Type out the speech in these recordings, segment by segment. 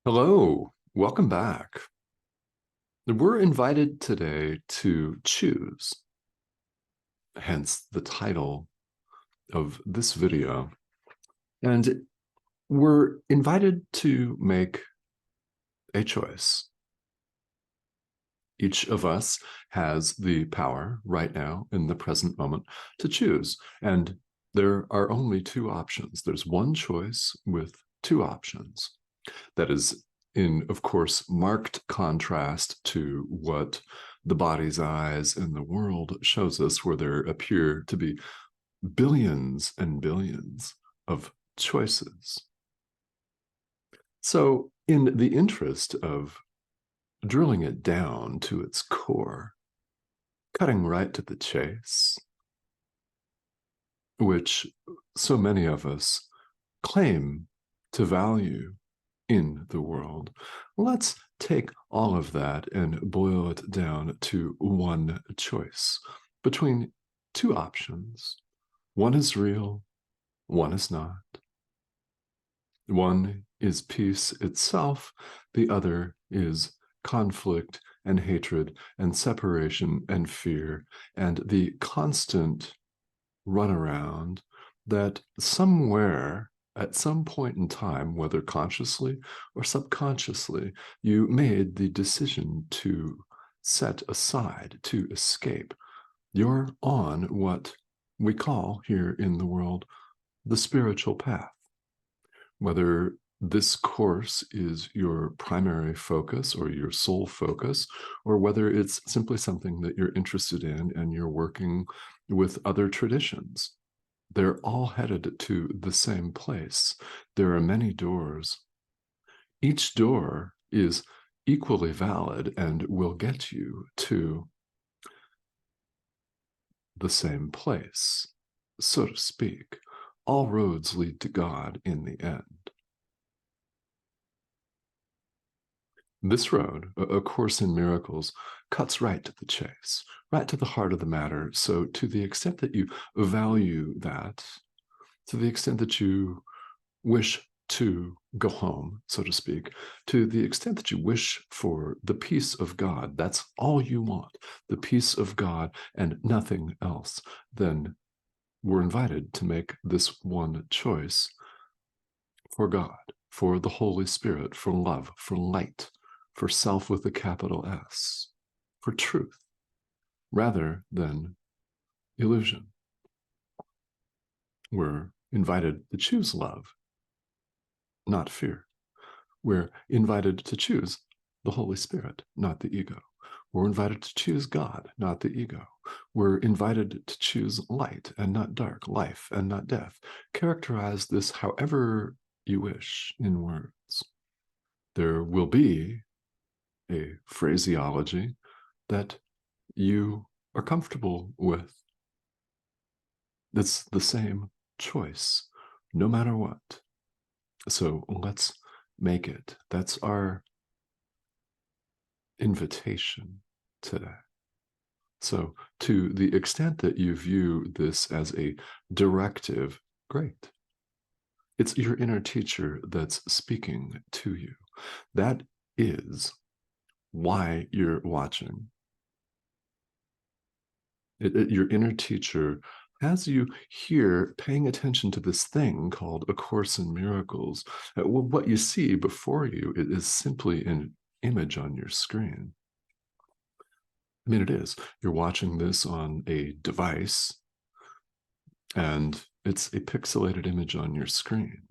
Hello, welcome back. We're invited today to choose, hence the title of this video. And we're invited to make a choice. Each of us has the power right now in the present moment to choose. And there are only two options. There's one choice with two options. That is in, of course, marked contrast to what the body's eyes and the world shows us, where there appear to be billions and billions of choices. So, in the interest of drilling it down to its core, cutting right to the chase, which so many of us claim to value in the world, let's take all of that and boil it down to one choice between two options. One is real, one is not. One is peace itself, the other is conflict and hatred and separation and fear and the constant runaround that somewhere at some point in time, whether consciously or subconsciously, you made the decision to set aside, to escape. You're on what we call here in the world the spiritual path. Whether this course is your primary focus or your sole focus, or whether it's simply something that you're interested in and you're working with other traditions, they're all headed to the same place. There are many doors. Each door is equally valid and will get you to the same place, so to speak. All roads lead to God in the end. This road, A Course in Miracles, cuts right to the chase, right to the heart of the matter. So to the extent that you value that, to the extent that you wish to go home, so to speak, to the extent that you wish for the peace of God, that's all you want, the peace of God and nothing else, then we're invited to make this one choice for God, for the Holy Spirit, for love, for light, for self with a capital S, for truth, rather than illusion. We're invited to choose love, not fear. We're invited to choose the Holy Spirit, not the ego. We're invited to choose God, not the ego. We're invited to choose light and not dark, life and not death. Characterize this however you wish in words. There will be a phraseology that you are comfortable with. It's the same choice, no matter what. So let's make it. That's our invitation today. So, to the extent that you view this as a directive, great. It's your inner teacher that's speaking to you. That is why you're watching. Your inner teacher has you here paying attention to this thing called A Course in Miracles. What you see before you is simply an image on your screen. I mean, it is. You're watching this on a device, and it's a pixelated image on your screen.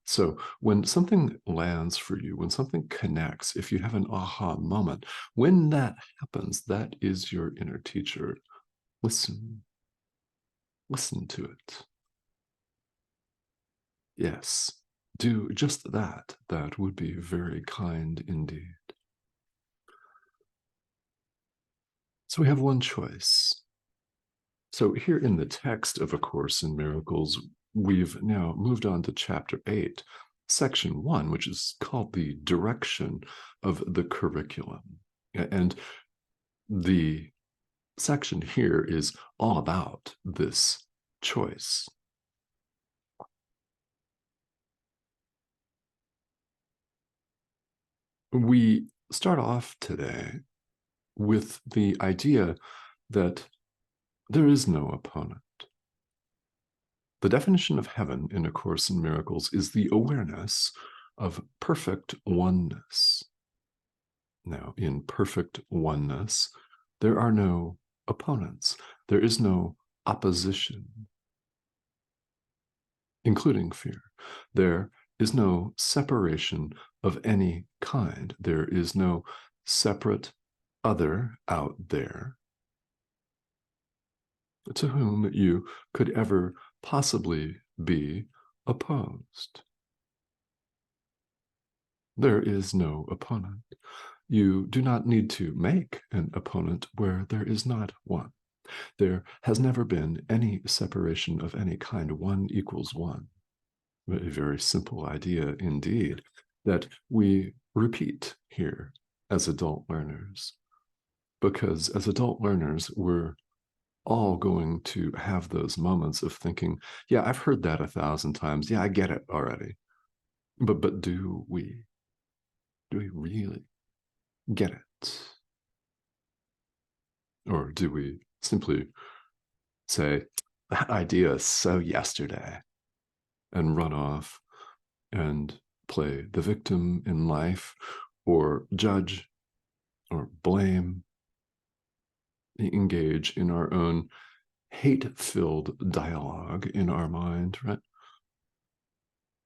So when something lands for you, when something connects, if you have an aha moment, when that happens, that is your inner teacher. Listen. Listen to it. Yes, do just that. That would be very kind indeed. So we have one choice. So here in the text of A Course in Miracles, we've now moved on to chapter 8, section 1, which is called the direction of the curriculum. And the section here is all about this choice. We start off today with the idea that there is no opponent. The definition of heaven in A Course in Miracles is the awareness of perfect oneness. Now, in perfect oneness, there are no opponents. There is no opposition, including fear. There is no separation of any kind. There is no separate other out there to whom you could ever possibly be opposed. There is no opponent. You do not need to make an opponent where there is not one. There has never been any separation of any kind. One equals one. A very simple idea indeed that we repeat here as adult learners. Because as adult learners, we're all going to have those moments of thinking, yeah, I've heard that 1,000 times. Yeah, I get it already. But do we? Do we really get it? Or do we simply say, that idea is so yesterday, and run off and play the victim in life, or judge, or blame, engage in our own hate-filled dialogue in our mind, right?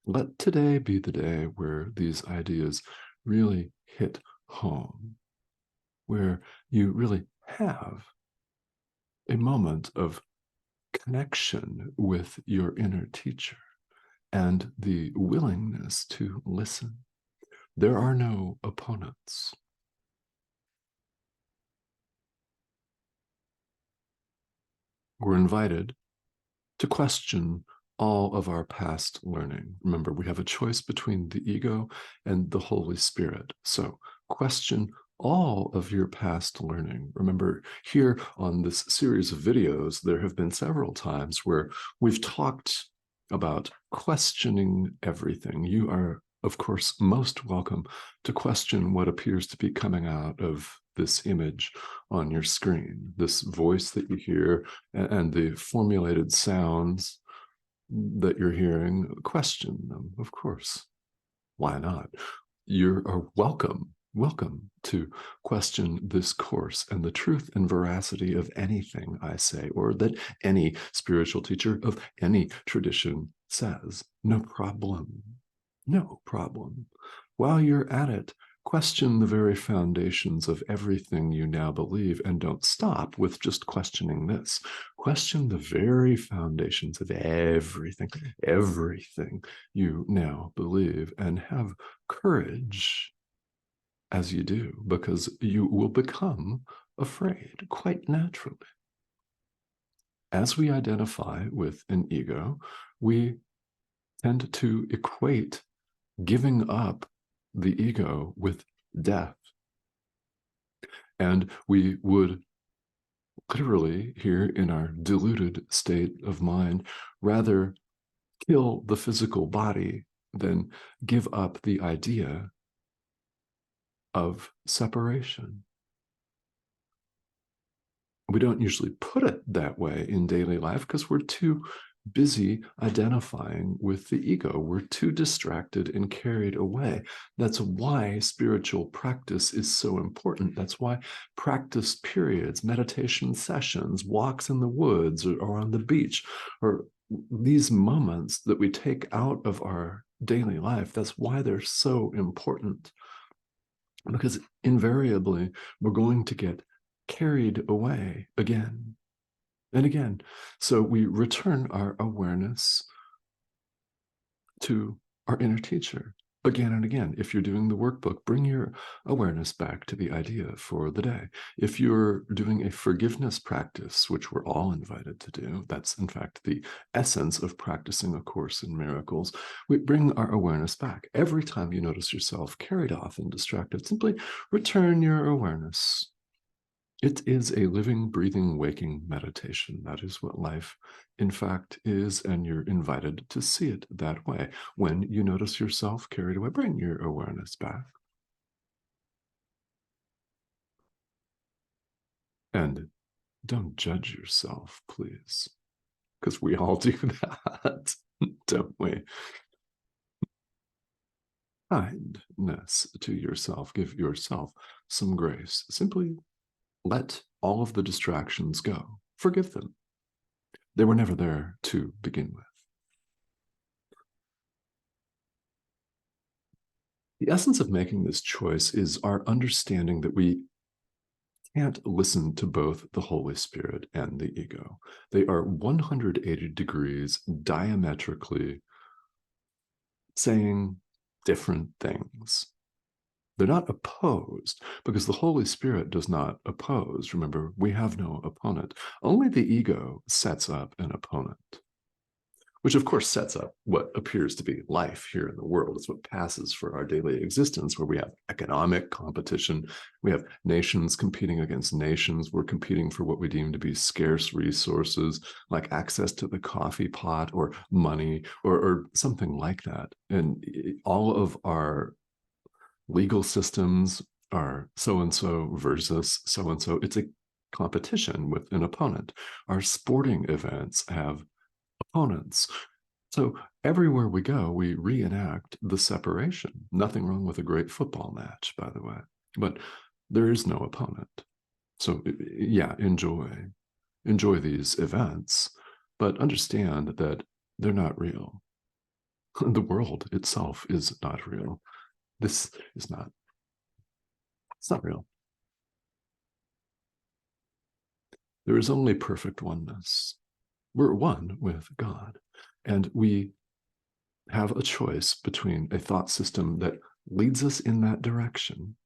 Let today be the day where these ideas really hit home, where you really have a moment of connection with your inner teacher and the willingness to listen. There are no opponents. We're invited to question all of our past learning. Remember, we have a choice between the ego and the Holy Spirit. So question all of your past learning. Remember, here on this series of videos, there have been several times where we've talked about questioning everything. You are, of course, most welcome to question what appears to be coming out of this image on your screen, this voice that you hear, and the formulated sounds that you're hearing. Question them, of course. Why not? You are welcome to question this course and the truth and veracity of anything I say, or that any spiritual teacher of any tradition says. No problem. No problem. While you're at it, question the very foundations of everything you now believe, and don't stop with just questioning this. Question the very foundations of everything you now believe, and have courage as you do, because you will become afraid quite naturally. As we identify with an ego, we tend to equate giving up the ego with death. And we would literally, here in our deluded state of mind, rather kill the physical body than give up the idea of separation. We don't usually put it that way in daily life because we're too busy identifying with the ego. We're too distracted and carried away. That's why spiritual practice is so important. That's why practice periods, meditation sessions, walks in the woods or on the beach, or these moments that we take out of our daily life, that's why they're so important. Because invariably, we're going to get carried away again and again. So we return our awareness to our inner teacher again and again. If you're doing the workbook, bring your awareness back to the idea for the day. If you're doing a forgiveness practice, which we're all invited to do, that's in fact the essence of practicing A Course in Miracles, we bring our awareness back. Every time you notice yourself carried off and distracted, simply return your awareness. It is a living, breathing, waking meditation. That is what life, in fact, is, and you're invited to see it that way. When you notice yourself carried away, bring your awareness back. And don't judge yourself, please, because we all do that, don't we? Kindness to yourself. Give yourself some grace. Simply let all of the distractions go. Forgive them. They were never there to begin with. The essence of making this choice is our understanding that we can't listen to both the Holy Spirit and the ego. They are 180 degrees diametrically saying different things. They're not opposed because the Holy Spirit does not oppose. Remember, we have no opponent. Only the ego sets up an opponent, which of course sets up what appears to be life here in the world. It's what passes for our daily existence, where we have economic competition. We have nations competing against nations. We're competing for what we deem to be scarce resources, like access to the coffee pot or money or something like that. And all of our legal systems are so-and-so versus so-and-so. It's a competition with an opponent. Our sporting events have opponents. So everywhere we go, we reenact the separation. Nothing wrong with a great football match, by the way, but there is no opponent. So yeah, enjoy these events, but understand that they're not real. The world itself is not real. This is not, it's not real. There is only perfect oneness. We're one with God, and we have a choice between a thought system that leads us in that direction.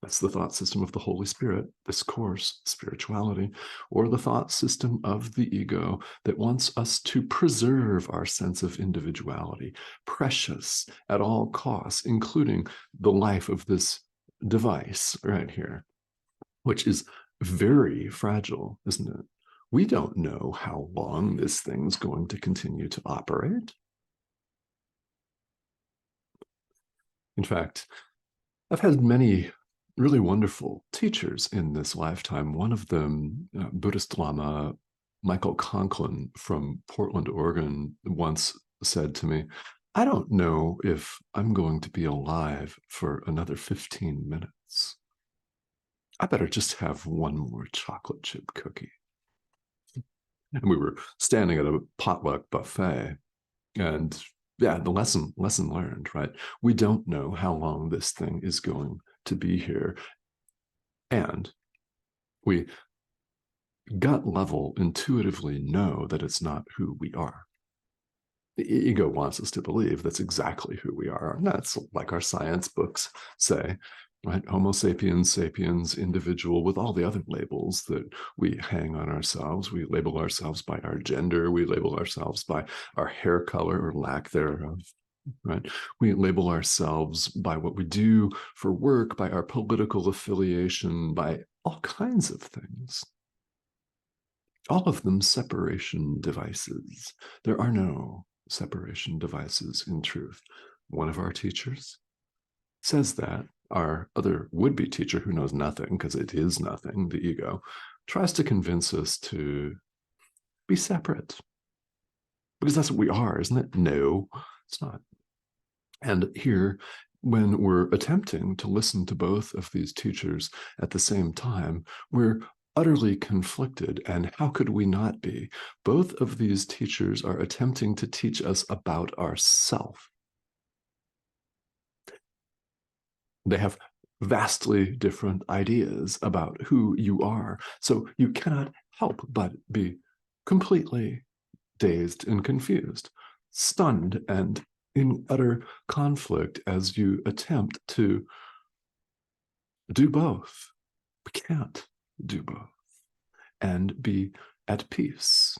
That's the thought system of the Holy Spirit, this course, spirituality, or the thought system of the ego that wants us to preserve our sense of individuality, precious at all costs, including the life of this device right here, which is very fragile, isn't it? We don't know how long this thing's going to continue to operate. In fact, I've had many really wonderful teachers in this lifetime. One of them, Buddhist Lama Michael Conklin from Portland, Oregon, once said to me, I don't know if I'm going to be alive for another 15 minutes. I better just have one more chocolate chip cookie. And we were standing at a potluck buffet, and yeah, the lesson learned, right? We don't know how long this thing is going to be here. And we gut level intuitively know that it's not who we are. The ego wants us to believe that's exactly who we are. And that's like our science books say, right? Homo sapiens, sapiens, individual, with all the other labels that we hang on ourselves. We label ourselves by our gender. We label ourselves by our hair color or lack thereof, right? We label ourselves by what we do for work, by our political affiliation, by all kinds of things. All of them separation devices. There are no separation devices in truth. One of our teachers says that. Our other would-be teacher, who knows nothing because it is nothing, the ego, tries to convince us to be separate. Because that's what we are, isn't it? No, it's not. And here, when we're attempting to listen to both of these teachers at the same time, we're utterly conflicted. And how could we not be? Both of these teachers are attempting to teach us about ourself. They have vastly different ideas about who you are. So you cannot help but be completely dazed and confused, stunned and in utter conflict as you attempt to do both. We can't do both and be at peace.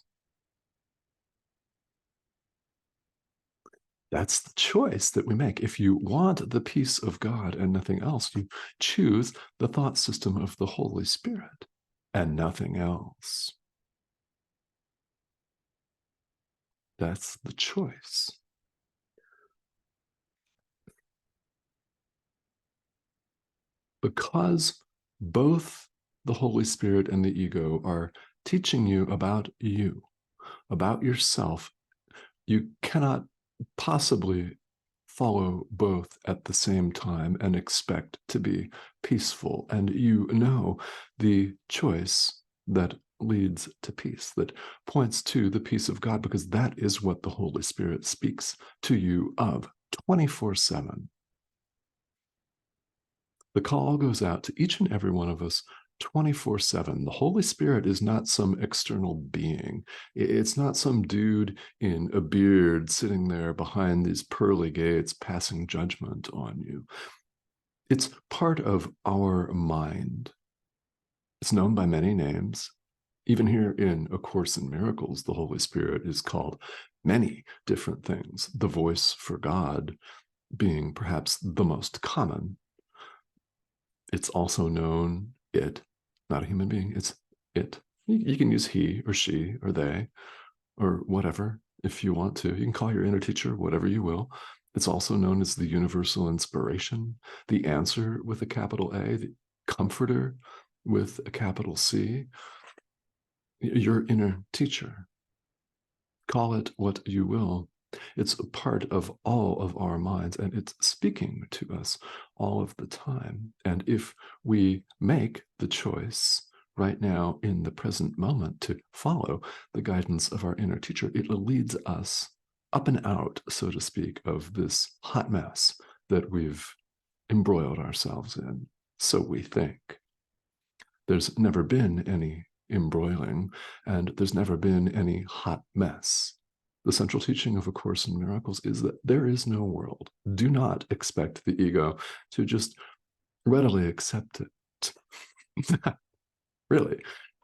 That's the choice that we make. If you want the peace of God and nothing else, you choose the thought system of the Holy Spirit and nothing else. That's the choice. Because both the Holy Spirit and the ego are teaching you, about yourself, you cannot possibly follow both at the same time and expect to be peaceful. And you know the choice that leads to peace, that points to the peace of God, because that is what the Holy Spirit speaks to you of 24/7. The call goes out to each and every one of us 24/7. The Holy Spirit is not some external being. It's not some dude in a beard sitting there behind these pearly gates passing judgment on you. It's part of our mind. It's known by many names. Even here in A Course in Miracles, the Holy Spirit is called many different things, the voice for God being perhaps the most common. It's also known, it, not a human being, it's it. You can use he or she or they or whatever if you want to. You can call your inner teacher whatever you will. It's also known as the universal inspiration, the answer with a capital A, the comforter with a capital C, your inner teacher. Call it what you will. It's a part of all of our minds, and it's speaking to us all of the time. And if we make the choice right now in the present moment to follow the guidance of our inner teacher, it leads us up and out, so to speak, of this hot mess that we've embroiled ourselves in. So we think. There's never been any embroiling, and there's never been any hot mess. The central teaching of A Course in Miracles is that there is no world. Do not expect the ego to just readily accept it. Really,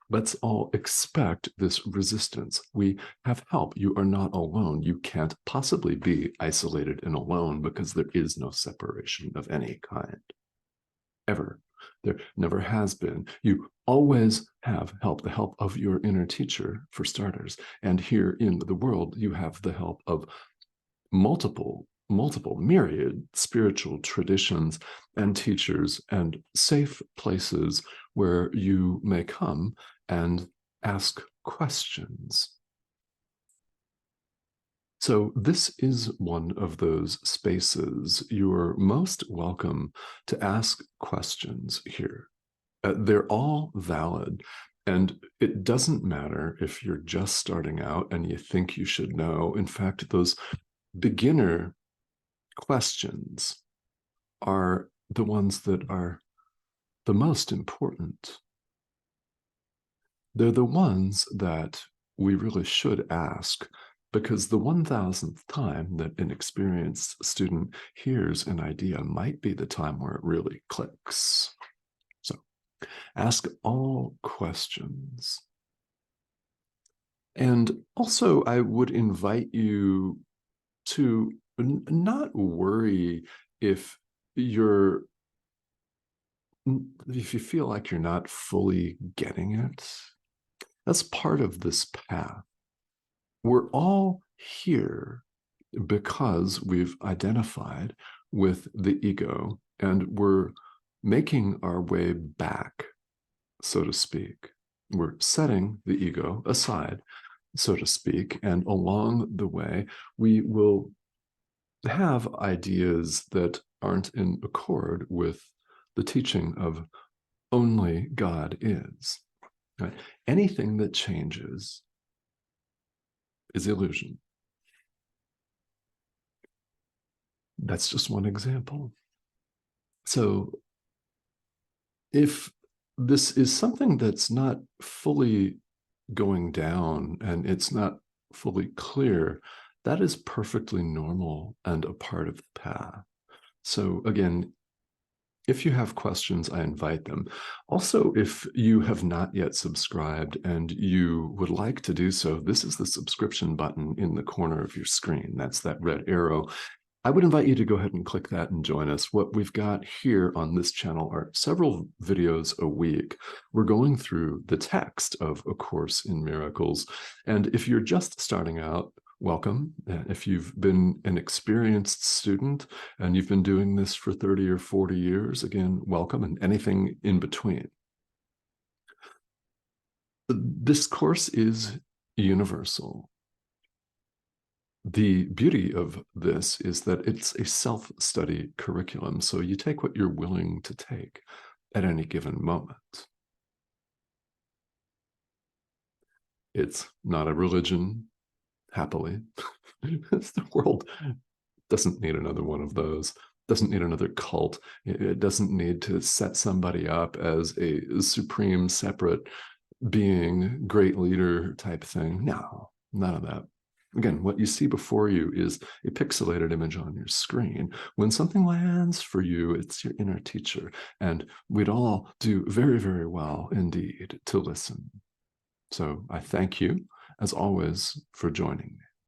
let's all expect this resistance. We have help. You are not alone. You can't possibly be isolated and alone, because there is no separation of any kind. Ever. There never has been. You always have help, the help of your inner teacher, for starters. And here in the world, you have the help of multiple, myriad spiritual traditions and teachers and safe places where you may come and ask questions. So this is one of those spaces. You're most welcome to ask questions here. They're all valid. And it doesn't matter if you're just starting out and you think you should know. In fact, those beginner questions are the ones that are the most important. They're the ones that we really should ask, because the 1000th time that an experienced student hears an idea might be the time where it really clicks. So ask all questions. And also, I would invite you to not worry if you feel like you're not fully getting it. That's part of this path. We're all here because we've identified with the ego, and we're making our way back, so to speak. We're setting the ego aside, so to speak, and along the way, we will have ideas that aren't in accord with the teaching of only God is. Right? Anything that changes is illusion. That's just one example. So if this is something that's not fully going down and it's not fully clear, that is perfectly normal and a part of the path. So again, if you have questions, I invite them. Also, if you have not yet subscribed and you would like to do so, this is the subscription button in the corner of your screen. That's that red arrow. I would invite you to go ahead and click that and join us. What we've got here on this channel are several videos a week. We're going through the text of A Course in Miracles. And if you're just starting out, welcome. If you've been an experienced student and you've been doing this for 30 or 40 years, again, welcome, and anything in between. This course is universal. The beauty of this is that it's a self-study curriculum, so you take what you're willing to take at any given moment. It's not a religion, happily. The world doesn't need another one of those, doesn't need another cult. It doesn't need to set somebody up as a supreme, separate being, great leader type thing. No, none of that. Again, what you see before you is a pixelated image on your screen. When something lands for you, it's your inner teacher. And we'd all do very, very well indeed to listen. So I thank you, as always, for joining me.